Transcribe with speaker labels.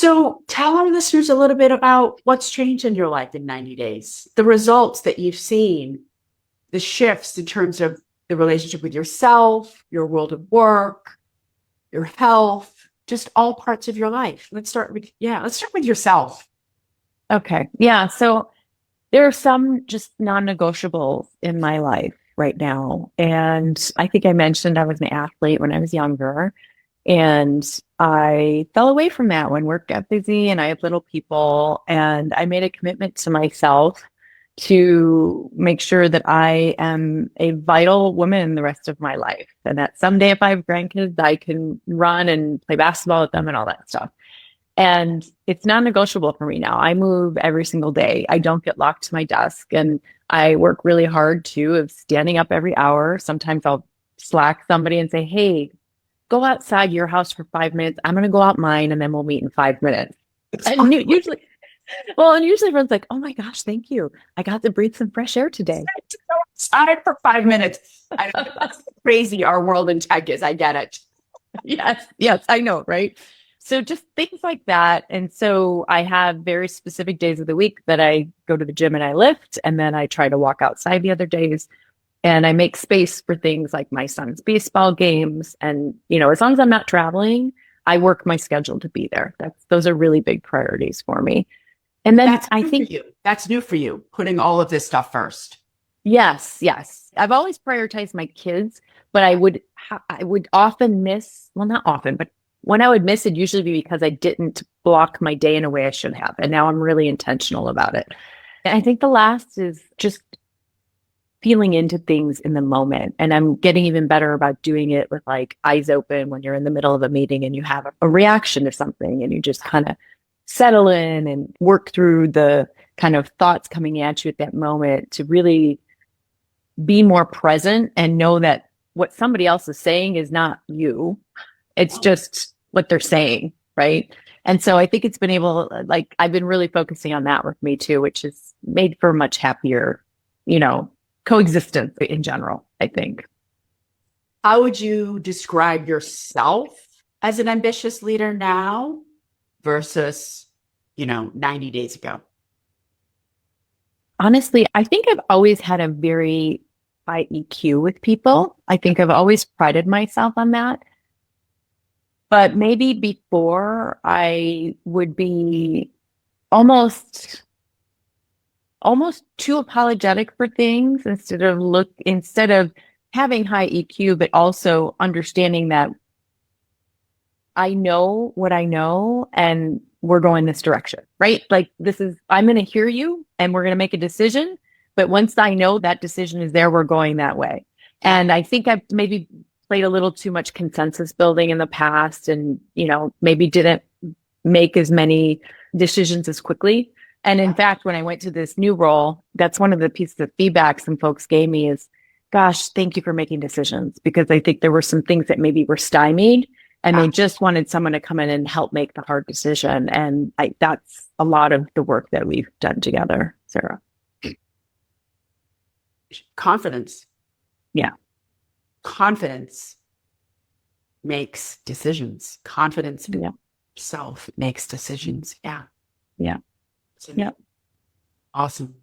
Speaker 1: So tell our listeners a little bit about what's changed in your life in 90 days, the results that you've seen, the shifts in terms of the relationship with yourself, your world of work, your health, just all parts of your life. Let's start with yourself.
Speaker 2: Okay. Yeah. So there are some just non-negotiables in my life right now. And I think I mentioned I was an athlete when I was younger. And I fell away from that when work got busy and I had little people. And I made a commitment to myself to make sure that I am a vital woman the rest of my life. And that someday, if I have grandkids, I can run and play basketball with them and all that stuff. And it's non-negotiable for me now. I move every single day. I don't get locked to my desk. And I work really hard too, of standing up every hour. Sometimes I'll Slack somebody and say, hey, go outside your house for 5 minutes. I'm going to go out mine and then we'll meet in 5 minutes. And usually everyone's like, oh my gosh, thank you. I got to breathe some fresh air today.
Speaker 1: Outside for 5 minutes. I know that's crazy our world in tech is. I get it.
Speaker 2: Yes, I know, right? So just things like that. And so I have very specific days of the week that I go to the gym and I lift, and then I try to walk outside the other days. And I make space for things like my son's baseball games. And, as long as I'm not traveling, I work my schedule to be there. Those are really big priorities for me. And then
Speaker 1: I think that's new for you, putting all of this stuff first.
Speaker 2: Yes. I've always prioritized my kids, but I would often miss, well, not often, but when I would miss, it'd usually be because I didn't block my day in a way I should have. And now I'm really intentional about it. And I think the last is just feeling into things in the moment. And I'm getting even better about doing it with like eyes open when you're in the middle of a meeting and you have a reaction to something and you just kind of settle in and work through the kind of thoughts coming at you at that moment to really be more present and know that what somebody else is saying is not you. It's just what they're saying, right? And so I think it's been I've been really focusing on that with me too, which has made for a much happier, coexistence in general, I think.
Speaker 1: How would you describe yourself as an ambitious leader now versus, 90 days ago?
Speaker 2: Honestly, I think I've always had a very high EQ with people. I think I've always prided myself on that. But maybe before I would be almost too apologetic for things instead of having high EQ, but also understanding that I know what I know and we're going this direction, right? Like I'm going to hear you and we're going to make a decision. But once I know that decision is there, we're going that way. And I think I've maybe played a little too much consensus building in the past and, maybe didn't make as many decisions as quickly. And in fact, when I went to this new role, that's one of the pieces of feedback some folks gave me is, gosh, thank you for making decisions, because I think there were some things that maybe were stymied and they just wanted someone to come in and help make the hard decision. And that's a lot of the work that we've done together, Sarah.
Speaker 1: Confidence.
Speaker 2: Yeah.
Speaker 1: Confidence makes decisions. Confidence in yourself makes decisions. Yeah.
Speaker 2: Yeah.
Speaker 1: Awesome.